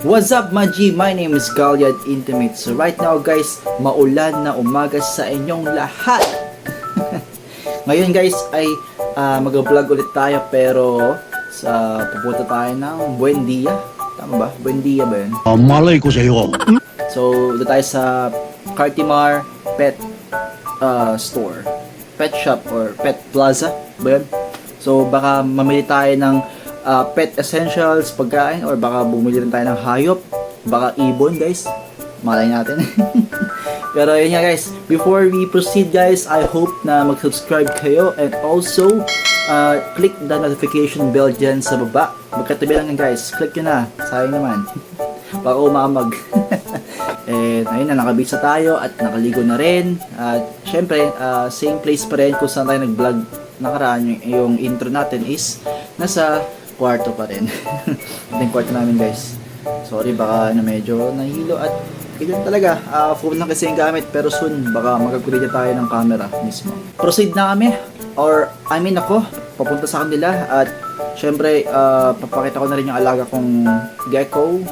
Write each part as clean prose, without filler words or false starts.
What's up, Maji? My name is Galyad Intimate. So right now guys, maulan na umaga sa inyong lahat. Ngayon guys ay mag-vlog ulit tayo pero pupunta tayo ng Buendia. Tama ba? Buendia ba yun? Malay ko sa iyo. So doon tayo sa Cartimar Pet Store. Pet shop or Pet Plaza ba yun? So baka mamili tayo ng pet essentials, pagkain, or baka bumili rin tayo ng hayop, baka ibon guys, malay natin. Pero yun nga guys, before we proceed guys, I hope na mag-subscribe kayo and also click the notification bell dyan sa baba. Magkatabi lang yan guys, click nyo na, sayang naman. Baka umamag. And ayun na, nakabisa tayo at nakaligo na rin. At syempre, same place pa rin kung saan tayo nag-vlog nakaraan. Yung intro natin is nasa kwarto pa rin. Ito yung kwarto namin guys. Sorry baka medyo nahilo at ganyan talaga. Phone lang kasi yung gamit pero soon baka mag-upgrade tayo ng camera mismo. Proceed na kami or ako papunta sa kanila at syempre papakita ko na rin yung alaga kong gecko.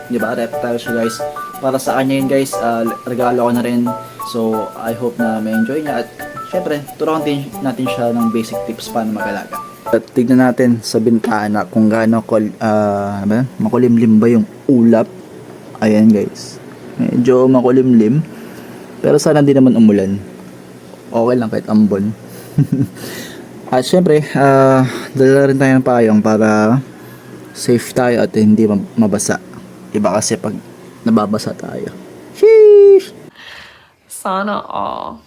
Diba? Reptile siya guys. Para sa kanya yun guys, regalo ko na rin. So I hope na may enjoy niya at syempre turuan natin siya ng basic tips paano mag-alaga. At tignan natin sa bintana kung gaano makulimlim ba yung ulap. Ayan guys, medyo makulimlim pero sana di naman umulan, okay lang kahit ambon. At syempre dala rin tayo ng payong para safe tayo at hindi mabasa. Iba kasi pag nababasa tayo. Sheesh! Sana all.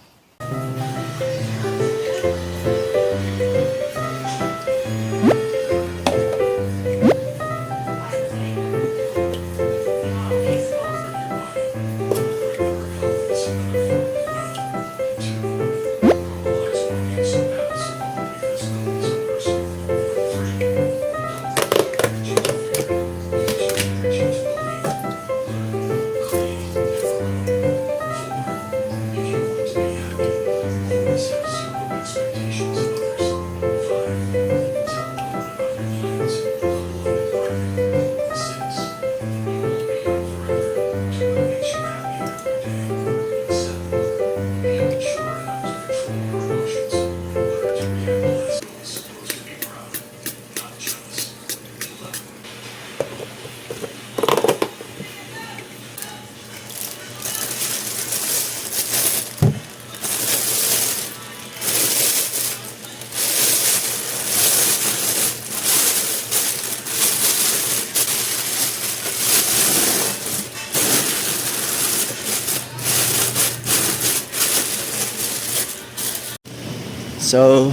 So,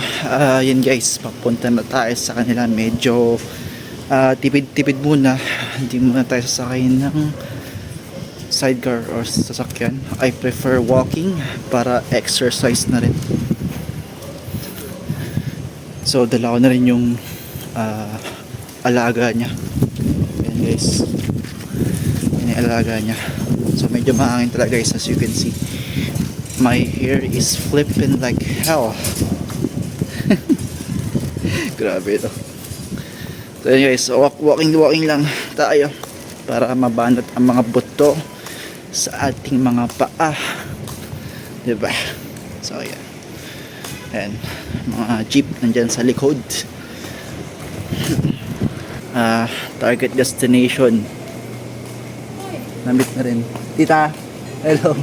yun guys, papunta na tayo sa kanila. Medyo tipid-tipid muna. Hindi muna tayo sasakayin ng sidecar or sasakyan. I prefer walking para exercise na rin. So, dala ko na rin yung alaga niya. Yan guys. Yan yung alaga niya. So, medyo mahangin talaga guys, as you can see. My hair is flipping like hell. Grabe ito. So yun guys, walking lang tayo para mabanat ang mga buto sa ating mga paa, diba? So yan, and mga jeep nandyan sa likod. Target destination nabit na rin. Tita, hello.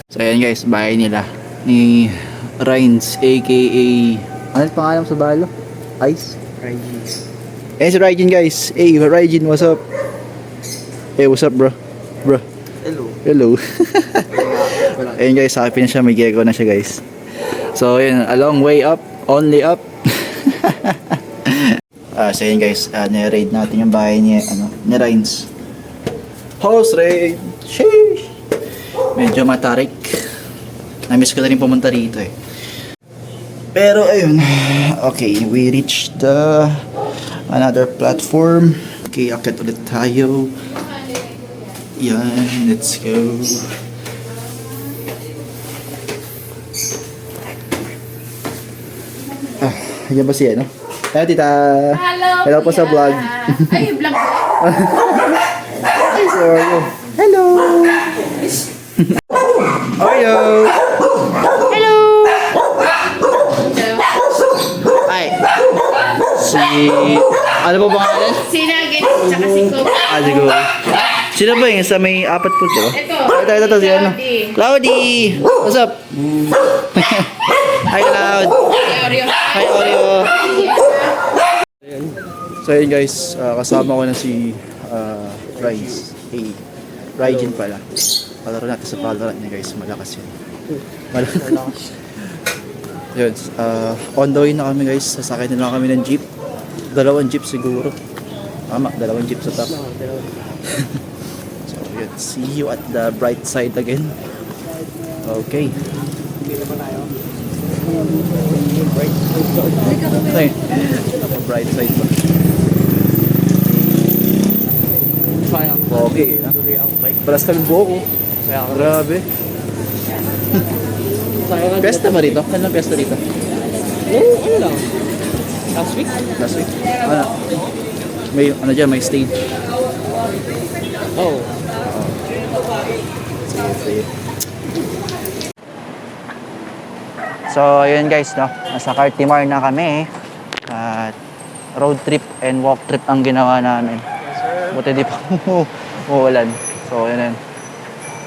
So yan guys, bahay nila ni Rhines aka ano pangalan sa balo? Ice? Raijin. Eh si Raijin guys. Hey Raijin, what's up? Hey, what's up bro? Bro. Hello. Ayun guys, happy na siya, may gecko na siya guys. So yun, a long way up, only up. So yun guys, ni-raid natin yung bahay ni Rhines. House raid! Sheesh! Medyo matarik. Na-miss ko na rin pumunta rito eh. Pero ayun, okay, we reached the another platform. Okay, akit ulit tayo. Yan, let's go. Yan ba siya, no? Hello, tita. Hello, Hello po sa vlog. Ay, vlog. si Oreo. Hello! Oreo! Hello! Ay! Si... Ano po pangalan? Si Nugget, tsaka si Coke. Siguro. Sino ba yung sa may apat po, diba? Ito, si ano? Cloudy. Cloudy! What's up? Hi, Cloud! Hi, Oreo! So, yun guys, kasama ko na si Rise. Hey, Raijin pala. Palaro natin sa Valorant niya guys, malakas yun. Malakas. Yun, on the way na kami guys, sasakay na lang kami ng jeep. 2 jeep siguro. Tama, 2 jeep sa top. So yun, see you at the bright side again. Okay. Ay, bright side pa. Okay. Paras kami buo ko. Grabe. Pesta ba rito? Ano pesta rito? Ano lang? Last week? Last week? Ano? May ano dyan, may stage. Oh. Sige. So, ayun guys, no? Nasa Cartimar na kami. At road trip and walk trip ang ginawa namin. Yes, sir. Buti di pa umuulan. So, ayun.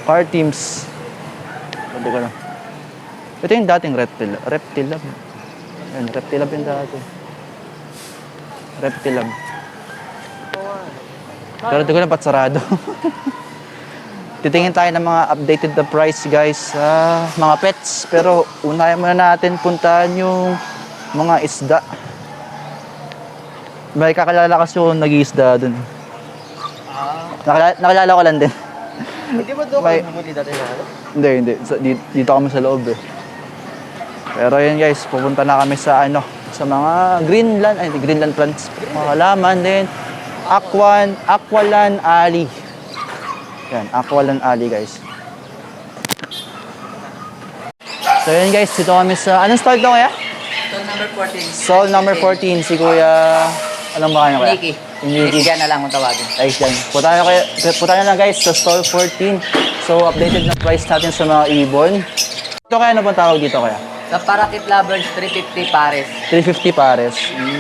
Car teams. Sabi ko na. Ito yung dating Reptilab. Ayun, Reptilab yung dati. Reptilab. Pero di ko na ba't sarado. Titingin tayo ng mga updated na price guys sa mga pets. Pero unahin muna natin puntahan yung mga isda. May kakalala kasi yung nag-iisda dun. Nakilala ko lang din. Hindi ba doon May- kayo bumuli dati na ano? Hindi. Dito kami sa loob eh. Pero yun guys, pupunta na kami sa ano, sa mga Greenland plants, mga halaman din. Aqualand Alley. Yan, Aqualand Alley guys. So yun guys, dito kami sa, anong stall to kaya? Stall number 14. Stall number 14, si Kuya, anong ba kanya kaya? Nikki. Nikki. Nikki na lang kung tawagin. Ayos yan. Punta na lang guys sa stall 14. So updated na price natin sa mga ibon. Ito kaya ano bang tawag dito kaya? Sa Parakit Lovers, 350 pares. 350 pares.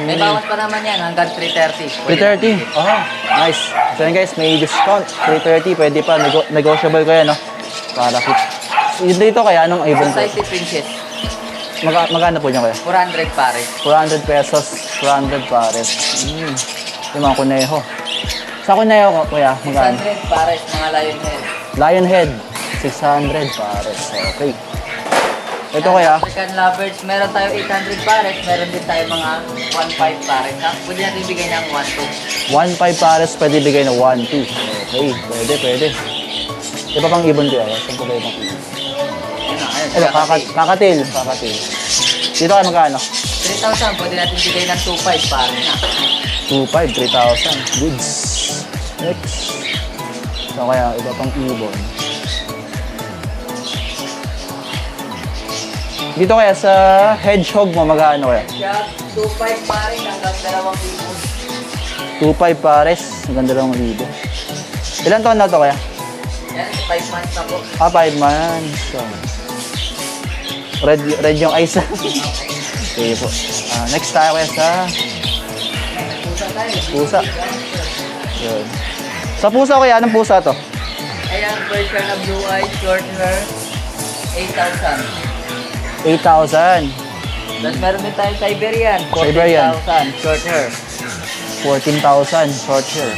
May bawas pa naman yan, hanggang 330. 330. Oh, nice. So yun guys, may discount. 330, pwede pa. Negotiable ko yan, no? Para kit. Dito kaya, anong ibon po? Society Princess, Magkano po niya kaya? 400 pares. 400 pesos, 400 pares. Yung mga kuneho. Sa kuneho ko, kuya, magkano? 600 pares, mga lion head. Lion head, 600 pares. Okay. Ito kaya, African Lovers, meron tayo 800 pares, meron din tayo mga 1.5 pares. Ha? Pwede natin bigay ng 1.2. 1.5 pares, pwede bigay na 1.2. Okay, pwede. Iba pang ibon ko yan. Saan ko ba ibang ibon? Yun na, ayun. Ito, kakatil. Dito kaya magkano? 3,000, pwede natin bigay ng 2.5 pares. Ha? 2.5, 3,000. Goods. Next. So kaya iba pang ibon. Dito kaya sa hedgehog mo magkano kaya? Siya, 2.5 pares hanggang 2,000. 2.5 pares. Ang ganda lang ng libo. Ilan taon na to kaya? Yan, 5 months na po. 5 months. So, red yung eyes. Okay po. Next tayo kaya sa Pusa tayo. pusa. Yun. Sa pusa kaya, anong pusa to? Ayan, version na blue eyes, short hair, 8,000. 8,000. Tapos meron din tayong Siberian, Siberian. 14,000, short hair. 14,000 short hair.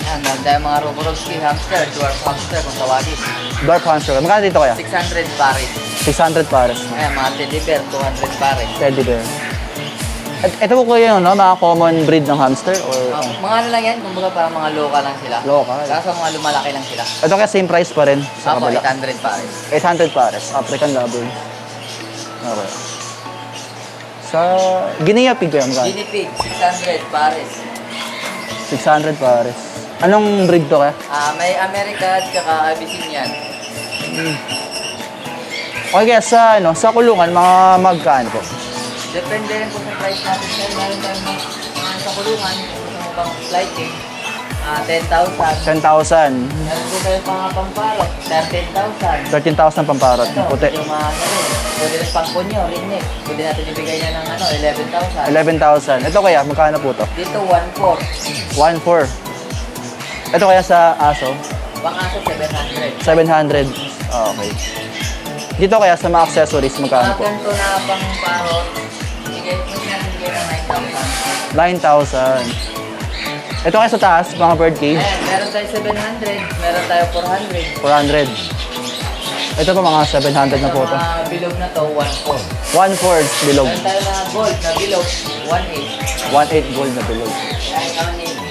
Ayan, meron tayong mga Roborovski hamster, dwarf hamster kung tawagin. Dwarf hamster. Magkano dito kaya? 600 pares. 600 pares. Ayan, mga teddy bear, 200 pares. Teddy bear. Ito po kuya yun, no? Mga common breed ng hamster or Mga ano lang yan, kumbaga parang mga local lang sila. local? Kaso mga lumalaki lang sila. Ito kaya same price pa rin sa Apo, kabila. 800 pares. 800 pares. African Lovebird. Okay. Sa Guinea pig kaya magkano? Guinea pig, 600 pares. 600 pares. Anong breed to kaya? May American at saka Abyssinian. Okay kaya sa, sa kulungan, mga magkano po? Depende rin po sa price natin sir. Meron tayong mga sa kulungan, kung gusto mo bang flight cake. 10,000. 10,000. Meron din tayo mga pamparot, 13,000. 13,000 pamparot. Ito, Puti. yung mga pwede rin pang punyo, ringneck. Pwede natin ibigay na ng 11,000. 11,000. Ito kaya, magkano po to? Dito, 1,400. 1,400. Ito kaya sa aso? Pang-aso, 700. 700. Okay. Dito kaya sa mga accessories, magkano Mga po? ganito na pang-parot, bigay ng 9,000. 9,000. Ito kaya sa taas, mga bird cage? Ayan, meron tayo 700, meron tayo 400. 400. Ito po mga 700 na Sa po to. mga bilog na to, 1,400. 1,400 bilog. Meron tayo na gold na bilog, 1,800. 1,800 gold na bilog. Kahit ang navy.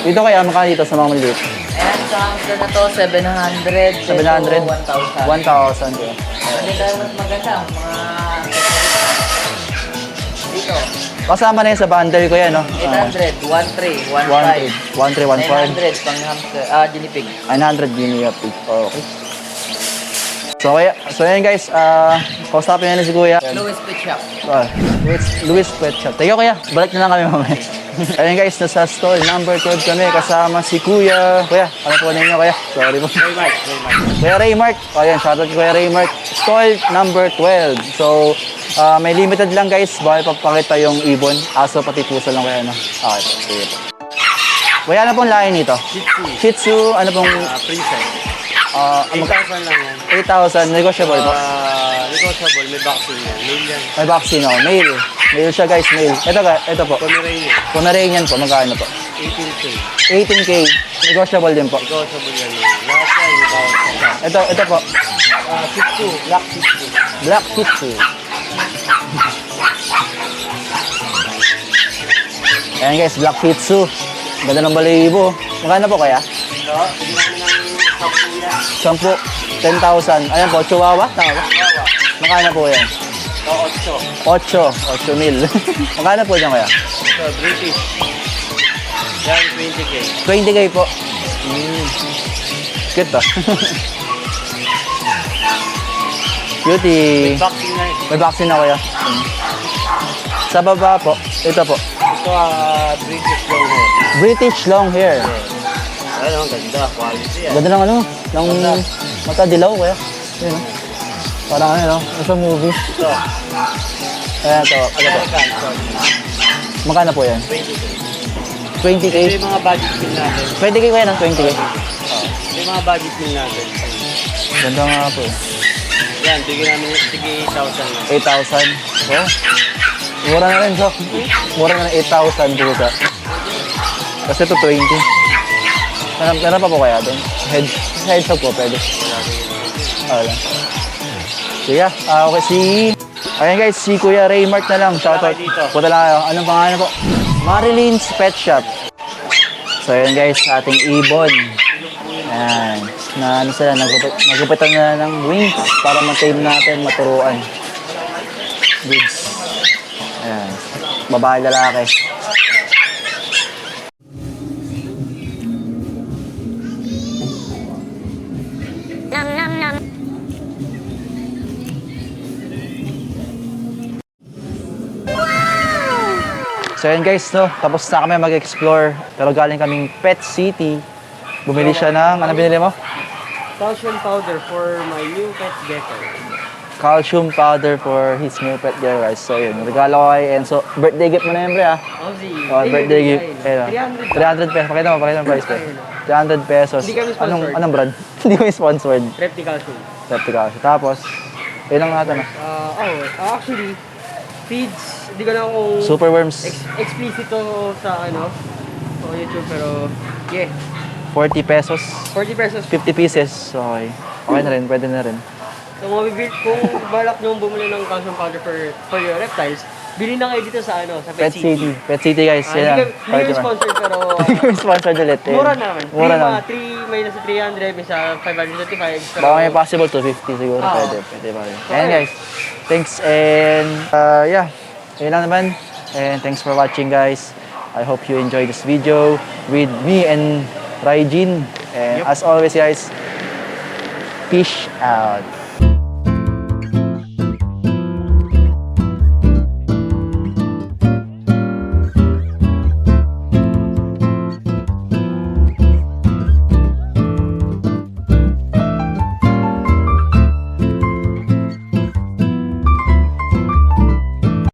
Dito kaya, magkano dito sa mga maliliit? Ayan, sa hamster na to, 700. 700? 1,000. 1,000 kaya. Meron din tayo mas maganda, mga dito. Kasama na yun sa bundle ko yan, no? 800, 13, 1,300, 15. 1,300, 1,500. 900 pang hamster, guinea pig. 900 guinea pig. Okay. So yan guys, kausapin nyo na si Kuya. Louis Pet Shop. Louis Pet Shop. Thank you Kuya, balik na lang kami mamaya. Ayun guys, nasa stall number 12 kami kasama si Kuya. Kuya, ano po ninyo Kuya? Sorry po. Kuya Raymark. Ayan, shoutout kay Kuya Raymark. Stall number 12. So, may limited lang guys. Bawal papakita yung ibon. Aso pati puso lang Kuya, no? Okay, sige po. Kuya, ano pong lahi nito? Shih Tzu, ano pong... Princess. 8,000 lang yan. 8,000, negotiable po. Negotiable, may vaccine yan. Mail yan. May vaccine ako. Male. Male siya guys, male. Ito po. Pomeranian. Pomeranian po, magkano po? 18K. 18K. Negotiable din po. Negotiable yan. Lahat yan, negotiable. Ito po. Shih Tzu, Black Shih Tzu. Black Shih Tzu. Ayan guys, Black Shih Tzu. Ganda ng balayibo. Magkano po kaya? Ito, tignan mo ng 10. 10,000. Ayan po, Chihuahua. Tama ba? Magkano po yan? Ito, 8. 8 mil. Magkano po dyan kaya? Ito, British. Yan, 20K. 20K po. Cute to. Cutie. Vaccine na yun. May vaccine na kuya. Sa baba po, ito po. Ito, British long hair. British long hair. Ano, ang ganda. Quality yan. Ganda ng ano, ng mata dilaw kuya. Yun, oh. Parang ano, no? Nasa movie. Ito, Ayan ito. Ano po? American. Ito, Magkano po yan? 20K. 20K? Ito yung mga budget meal natin. 20K kuya ng 20K. Ito yung mga budget meal natin. Ganda nga po. Yan, bigyan namin yung sige 8,000 lang. 8,000. Oh. Mura na rin, so. Mura na ng 8,000 pusa. Kasi ito 20. Meron pa po kaya doon? Headshot po, pwede. Wala. Sige, okay, ayan guys, si Kuya Raymark na lang. Shoutout. dito. Punta lang kayo. Anong pangalan po? Marilynn's Pet Shop. So ayan guys, ating ibon. Ayan. Na ano sila, nagupitan na ng wings para ma-tame natin, maturuan. Goods. Ayan. Babae, lalaki. So yun guys, no, tapos na kami mag-explore. Pero galing kaming Pet City. Bumili siya ng, ano binili mo? Calcium powder for my new pet gecko. Calcium powder for his new pet there guys. So yun, regalo ko kay Enzo. Birthday gift mo na yun, pre ah. Ozzy. Oh, birthday gift. Ayun, 300. 300 pesos. Pakita mo price ko. 300 pesos. Hindi kami sponsored. Anong brand? Hindi kami sponsored. Reptical shoe. Reptical. Tapos, yun lang natin ah. Actually, feeds, hindi ko na kung Super worms. explicit to sa YouTube, pero yeah, 40 pesos. 40 pesos. 50 pieces. Okay. Okay na rin, pwede na rin. So kung balak nyo bumili ng calcium powder for your reptiles, bili na kayo dito sa sa Pet City. Pet City guys. Yan. Hindi kami sponsored, pero Hindi kami sponsored ulit. eh. mura na naman. Mura naman. May nasa 300, may sa 525. Pero, Baka may possible 250 siguro. Oo. Pwede pa rin. Ayan guys. Thanks and yeah. Ayun lang naman. And thanks for watching guys. I hope you enjoyed this video with me and Raijin. And as always guys, peace out.